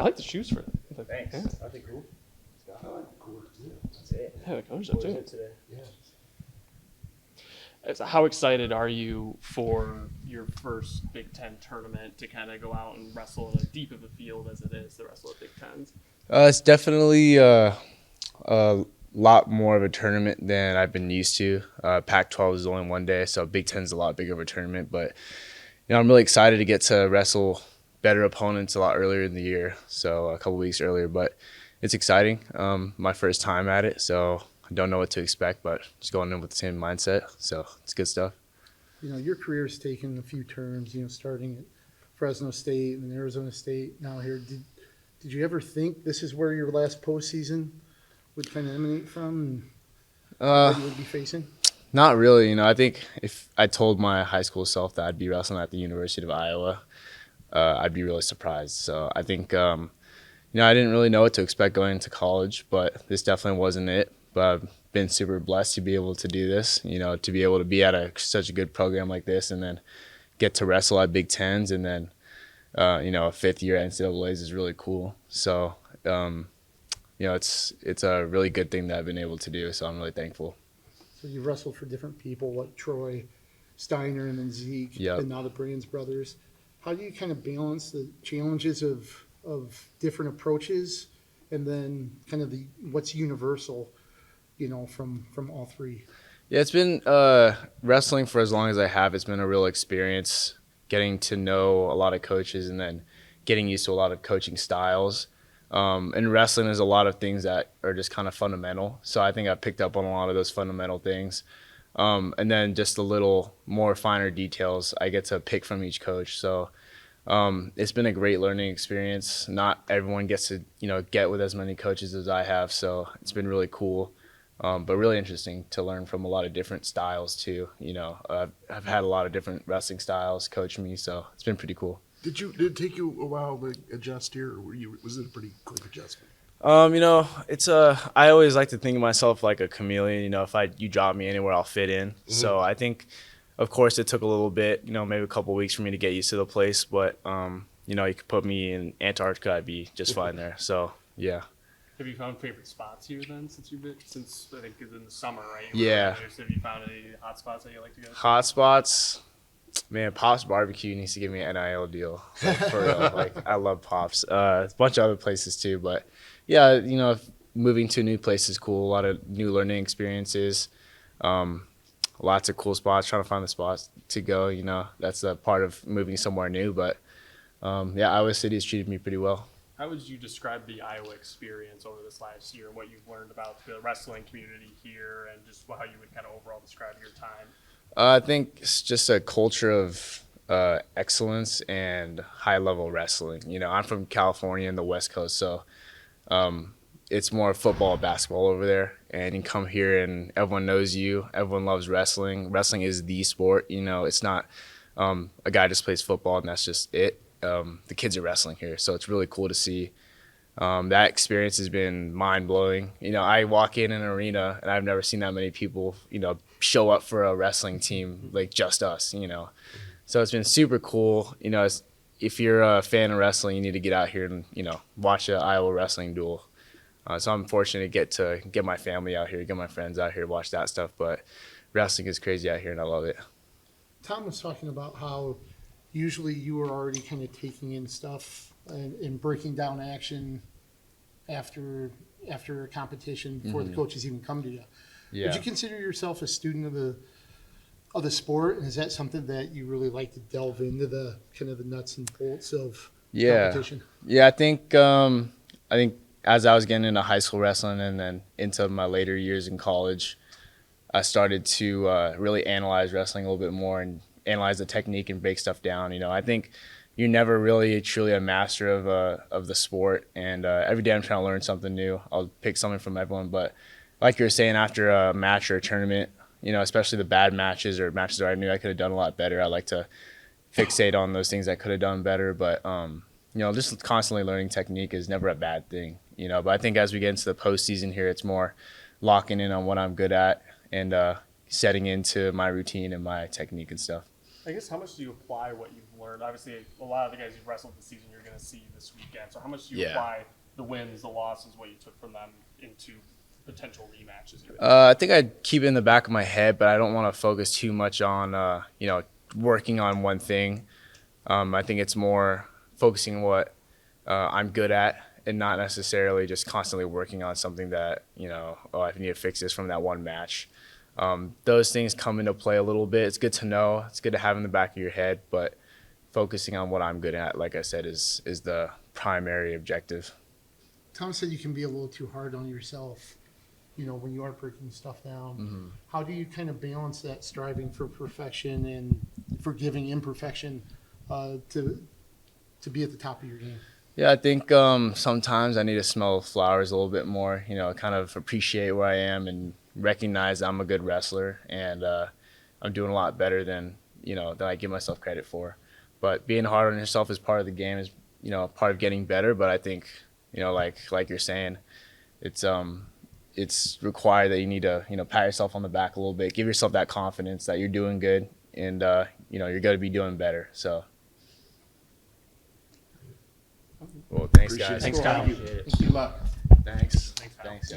I like the shoes for it. Like, Thanks. Yeah, I think cool. I like the coolers too. That's it. yeah, the colors What up was too. it today? Yeah. So how excited are you for your first Big Ten tournament to kind of go out and wrestle in as deep of a field as it is to wrestle at Big Tens? It's definitely a lot more of a tournament than I've been used to. Pac-12 is only one day, so Big Ten's a lot bigger of a tournament. But I'm really excited to get to wrestle better opponents a lot earlier in the year, so a couple weeks earlier. But it's exciting. My first time at it, so I don't know what to expect, but just going in with the same mindset. So it's good stuff. Your career's taken a few turns, starting at Fresno State and Arizona State, now here. Did you ever think this is where your last postseason would kind of emanate from and what you would be facing? Not really. I think if I told my high school self that I'd be wrestling at the University of Iowa, I'd be really surprised. So I think, I didn't really know what to expect going into college, but this definitely wasn't it. But I've been super blessed to be able to do this, to be able to be at such a good program like this and then get to wrestle at Big Tens and then, a fifth year at NCAA's is really cool. So, it's a really good thing that I've been able to do. So I'm really thankful. So you wrestled for different people like Troy, Steiner, and then Zeke, Yep. and now the Brands brothers. How do you kind of balance the challenges of different approaches and then kind of what's universal, from all three? Yeah, it's been wrestling for as long as I have. It's been a real experience getting to know a lot of coaches and then getting used to a lot of coaching styles. And wrestling is a lot of things that are just kind of fundamental. So I think I picked up on a lot of those fundamental things. And then just a little more finer details I get to pick from each coach. So it's been a great learning experience. Not everyone gets to, get with as many coaches as I have. So it's been really cool. But really interesting to learn from a lot of different styles too. I've had a lot of different wrestling styles coach me, so it's been pretty cool. Did it take you a while to adjust here, or was it a pretty quick adjustment? It's I always like to think of myself like a chameleon. If you drop me anywhere, I'll fit in. Mm-hmm. So I think, of course, it took a little bit, maybe a couple of weeks for me to get used to the place. But you could put me in Antarctica, I'd be just fine there. So yeah. Have you found favorite spots here then since I think it's in the summer, right? Yeah. Have you found any hot spots that you like to go to? Hot spots, man. Pops Barbecue needs to give me an NIL deal. For real. I love Pops. A bunch of other places too, but yeah, moving to a new place is cool. A lot of new learning experiences. Lots of cool spots. Trying to find the spots to go. That's a part of moving somewhere new. But Iowa City has treated me pretty well. How would you describe the Iowa experience over this last year and what you've learned about the wrestling community here and just how you would kind of overall describe your time? I think it's just a culture of excellence and high-level wrestling. I'm from California and the West Coast, so it's more football, basketball over there. And you come here and everyone knows you. Everyone loves wrestling. Wrestling is the sport. It's not a guy just plays football and that's just it. The kids are wrestling here, so it's really cool to see. That experience has been mind-blowing. I walk in an arena, and I've never seen that many people, show up for a wrestling team, like just us, So it's been super cool. If you're a fan of wrestling, you need to get out here and, watch an Iowa wrestling duel. So I'm fortunate to get my family out here, get my friends out here, watch that stuff. But wrestling is crazy out here, and I love it. Tom was talking about how usually you were already kind of taking in stuff and breaking down action after a competition before the coaches even come to you. Yeah. Would you consider yourself a student of the sport, and is that something that you really like to delve into the kind of the nuts and bolts of competition? Yeah, I think as I was getting into high school wrestling and then into my later years in college, I started to really analyze wrestling a little bit more and analyze the technique and break stuff down. I think you're never really truly a master of the sport, and every day I'm trying to learn something new. I'll pick something from everyone, but like you were saying, after a match or a tournament, especially the bad matches or matches where I knew I could have done a lot better, I like to fixate on those things I could have done better. But just constantly learning technique is never a bad thing. But I think as we get into the postseason here, it's more locking in on what I'm good at and setting into my routine and my technique and stuff. I guess how much do you apply what you've learned? Obviously, a lot of the guys you've wrestled this season, you're going to see this weekend. So how much do you Yeah. apply the wins, the losses, what you took from them into potential rematches? I think I'd keep it in the back of my head, but I don't want to focus too much on, working on one thing. I think it's more focusing on what I'm good at and not necessarily just constantly working on something that, I need to fix this from that one match. Those things come into play a little bit. It's good to know. It's good to have in the back of your head, but focusing on what I'm good at, like I said, is the primary objective. Tom said you can be a little too hard on yourself, when you are breaking stuff down. Mm-hmm. How do you kind of balance that striving for perfection and forgiving imperfection to be at the top of your game? Yeah, I think sometimes I need to smell flowers a little bit more, kind of appreciate where I am and recognize I'm a good wrestler and I'm doing a lot better than I give myself credit for. But being hard on yourself is part of the game, is part of getting better. But I think like you're saying, it's required that you need to pat yourself on the back a little bit, give yourself that confidence that you're doing good, and you're going to be doing better. So, well, thanks Appreciate guys. it. Thanks, Kyle. Thank you. Good luck. Thanks. Thanks, Kyle. Thanks.